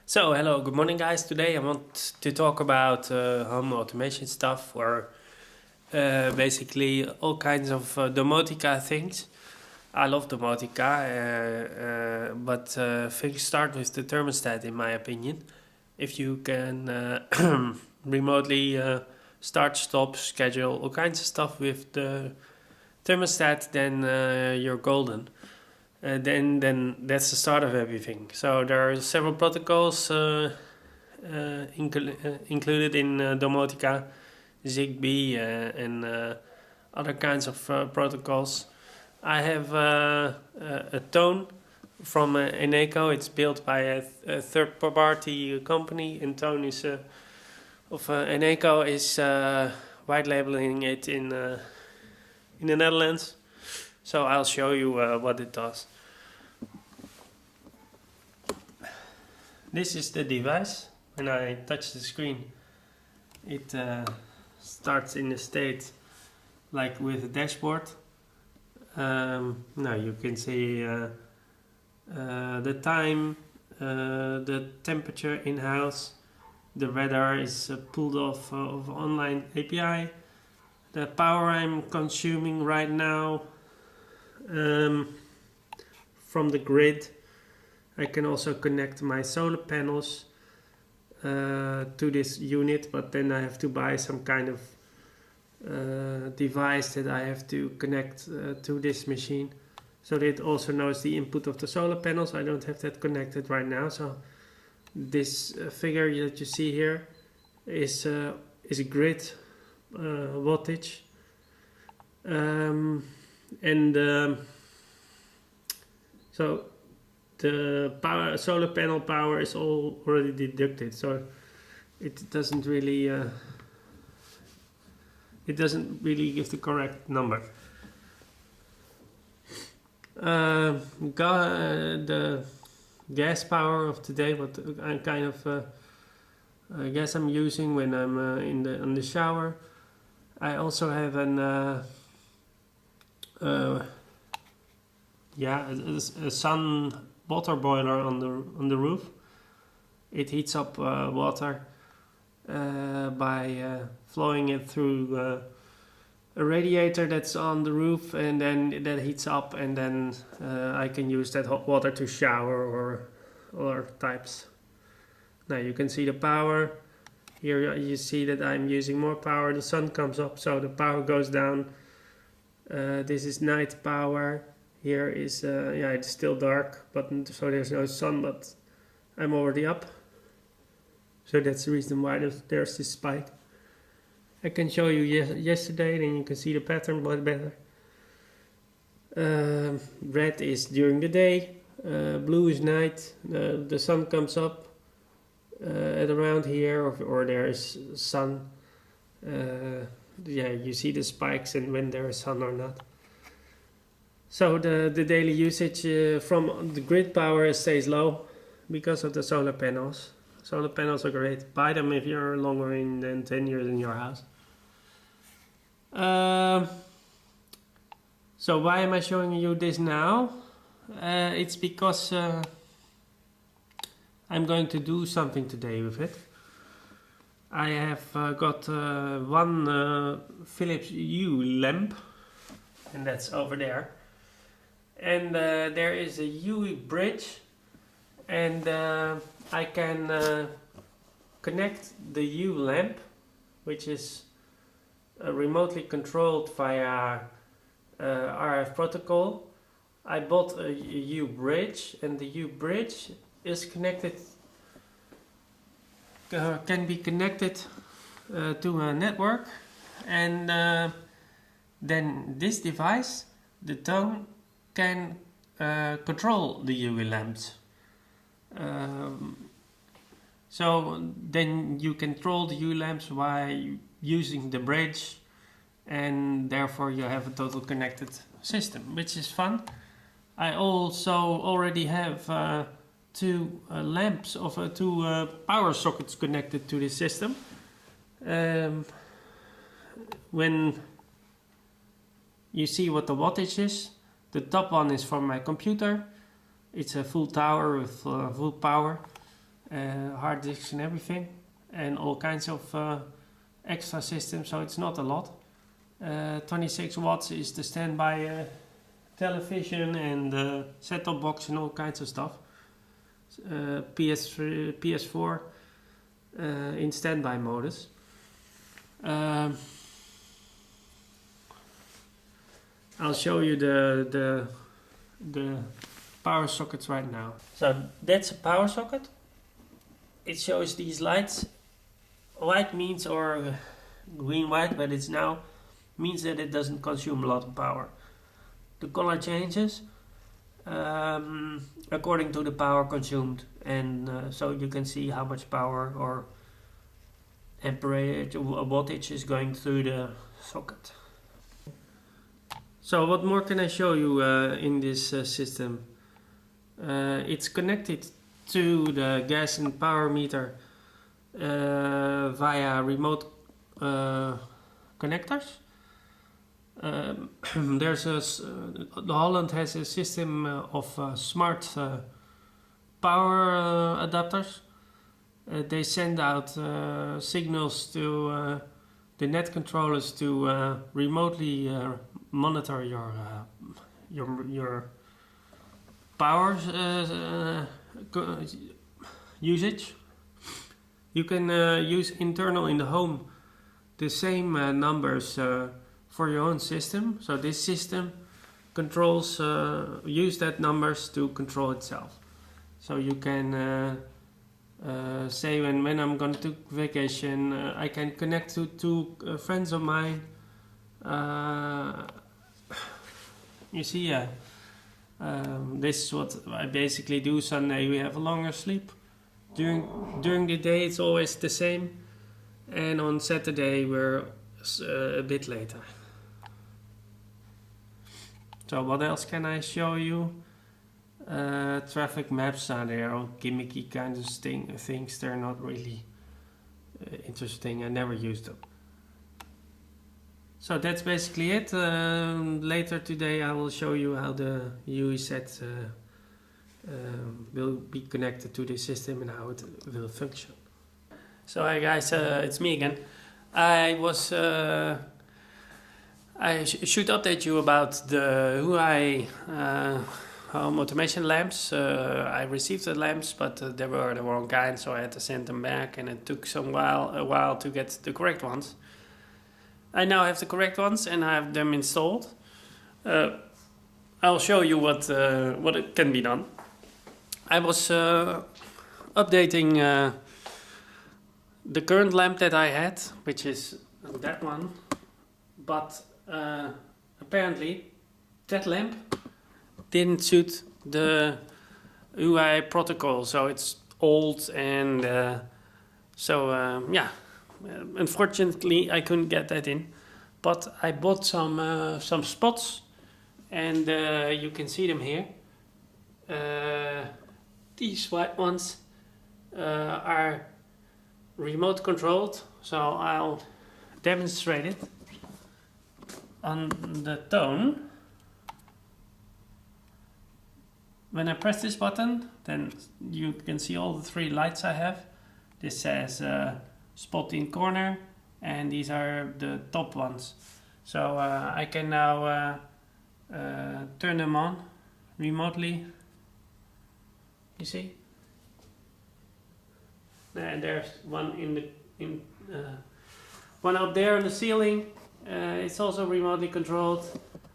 So, hello, good morning, guys. Today I want to talk about home automation stuff, or basically all kinds of domotica things. I love domotica, but things start with the thermostat, in my opinion. If you can remotely start, stop, schedule all kinds of stuff with the thermostat, then you're golden. Then that's the start of everything. So there are several protocols included in Domotica, ZigBee, and other kinds of protocols. I have a Toon from Eneco. It's built by a third-party company, and Toon is of Eneco is white labeling it in the Netherlands. So I'll show you what it does. This is the device. When I touch the screen, it starts in a state like with a dashboard. Now you can see the time, the temperature in-house, the radar is pulled off of online API, the power I'm consuming right now, from the grid. I can also connect my solar panels to this unit, but then I have to buy some kind of device that I have to connect to this machine, so that it also knows the input of the solar panels. I don't have that connected right now, so this figure that you see here is a grid wattage. So the solar panel power is all already deducted, so it doesn't really give the correct number. The gas power of today, what I kind of gas I'm using when I'm in the shower. I also have a sun water boiler on the roof. It heats up water by flowing it through a radiator that's on the roof, and then that heats up, and then I can use that hot water to shower or other types. Now you can see the power. Here you see that I'm using more power. The sun comes up, so the power goes down. This is night power. Here is, it's still dark, but so there's no sun, but I'm already up. So that's the reason why there's this spike. I can show you yesterday, then you can see the pattern a lot better. Red is during the day, blue is night, the sun comes up at around here, or there is sun. You see the spikes and when there is sun or not. So the daily usage from the grid power stays low because of the solar panels. Solar panels are great. Buy them if you're longer than 10 years in your house. So why am I showing you this now? It's because I'm going to do something today with it. I have got one Philips Hue lamp, and that's over there. And there is a Hue bridge, and I can connect the Hue lamp, which is remotely controlled via RF protocol. I bought a Hue bridge, and the Hue bridge is connected, can be connected to a network, and then this device, the Toon, can control the Hue lamps. So then you control the Hue lamps by using the bridge, and therefore you have a total connected system, which is fun. I also already have two lamps of two power sockets connected to this system. When you see what the wattage is, the top one is from my computer. It's a full tower with full power. hard disks and everything, and all kinds of extra systems, so it's not a lot. 26 watts is the standby television and set-top box and all kinds of stuff. PS3, PS4 in standby modus. I'll show you the power sockets right now. So that's a power socket. It shows these lights. White means, or green white, but it's now means that it doesn't consume a lot of power. The color changes according to the power consumed, and so you can see how much power or amperage or wattage is going through the socket. So what more can I show you in this system? It's connected to the gas and power meter via remote connectors. The Holland has a system of smart power adapters. They send out signals to the net controllers to remotely monitor your power usage. You can use internal in the home the same numbers for your own system. So this system controls use that numbers to control itself. So you can say when I'm going to vacation, I can connect to two friends of mine. You see, this is what I basically do. Sunday we have a longer sleep. During the day it's always the same, and on Saturday we're a bit later. So what else can I show you? Traffic maps are there, all gimmicky kinds of things. They're not really interesting. I never use them. So that's basically it. Later today I will show you how the Hue set will be connected to the system and how it will function. So hi guys, it's me again. I should update you about the Hue home automation lamps. I received the lamps, but they were the wrong kind, so I had to send them back, and it took a while to get the correct ones. I now have the correct ones and I have them installed. I'll show you what it can be done. I was updating the current lamp that I had, which is that one, but apparently that lamp didn't suit the Hue protocol, so it's old, and unfortunately I couldn't get that in. But I bought some spots, and you can see them here. These white ones are remote controlled, so I'll demonstrate it on the tone. When I press this button, then you can see all the three lights I have. This says spot in corner, and these are the top ones. So I can now turn them on remotely. You see? And there's one one up there on the ceiling. It's also remotely controlled.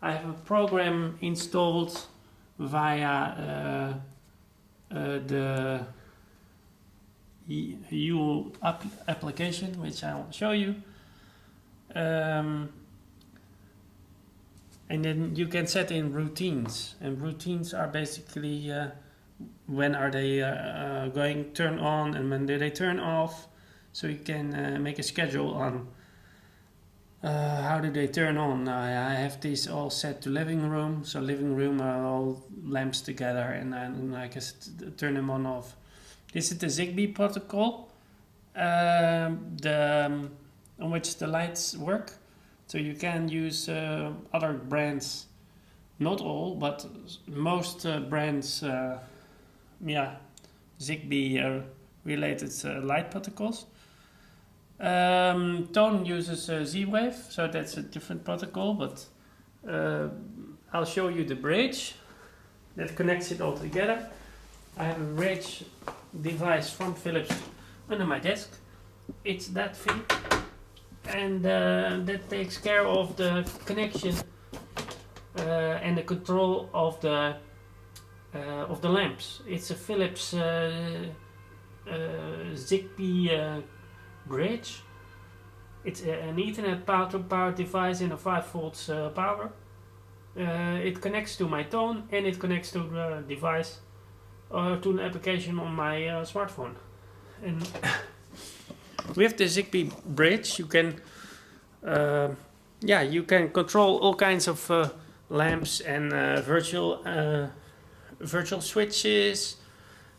I have a program installed via the Hue application, which I will show you. And then you can set in routines, and routines are basically when are they going turn on and when do they turn off. So you can make a schedule on how do they turn on. I have these all set to living room, so living room are all lamps together, and I can turn them on off. This is the ZigBee protocol on which the lights work. So you can use other brands, not all, but most brands, ZigBee related light protocols. Toon uses Z-Wave, so that's a different protocol, but I'll show you the bridge that connects it all together. I have a bridge device from Philips under my desk. It's that thing, and that takes care of the connection and the control of the lamps. It's a Philips ZigBee bridge. It's an Ethernet powered device in a 5 volts power. It connects to my Toon, and it connects to the device to an application on my smartphone. And with the ZigBee bridge, you can control all kinds of lamps and virtual switches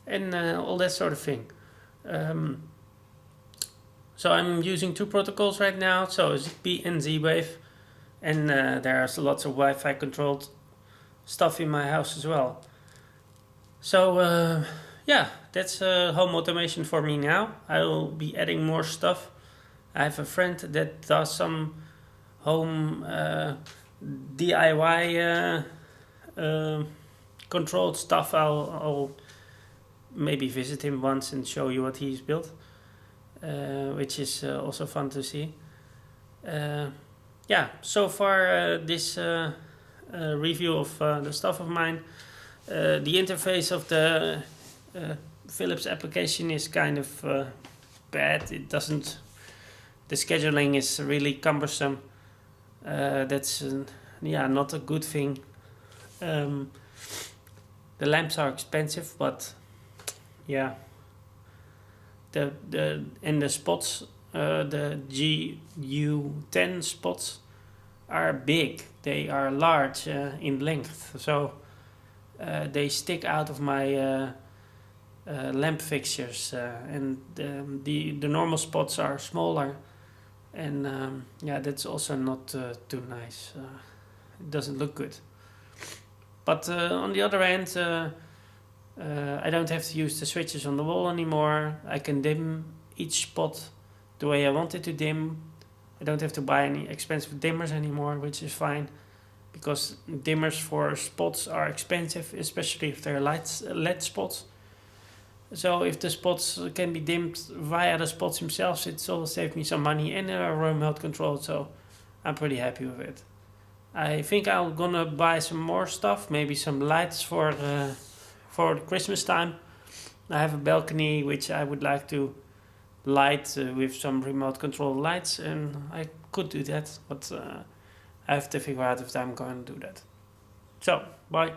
and all that sort of thing. So I'm using 2 protocols right now, so ZigBee and Z-Wave, and there's lots of Wi-Fi controlled stuff in my house as well. So that's home automation for me now. I will be adding more stuff. I have a friend that does some home DIY controlled stuff. I'll maybe visit him once and show you what he's built, which is also fun to see. So far this review of the stuff of mine. The interface of the Philips application is kind of bad. It doesn't. The scheduling is really cumbersome. That's not a good thing. The lamps are expensive, but the spots, the GU10 spots are big. They are large in length, so they stick out of my lamp fixtures, and the normal spots are smaller, and that's also not too nice. It doesn't look good. But on the other hand, I don't have to use the switches on the wall anymore. I can dim each spot the way I want it to dim. I don't have to buy any expensive dimmers anymore, which is fine, because dimmers for spots are expensive, especially if they're LED spots. So if the spots can be dimmed via the spots themselves, it's all saved me some money and a remote control, so I'm pretty happy with it. I think I'm gonna buy some more stuff, maybe some lights for Christmas time. I have a balcony which I would like to light with some remote control lights, and I could do that, but I have to figure out if I'm going to do that. So, bye.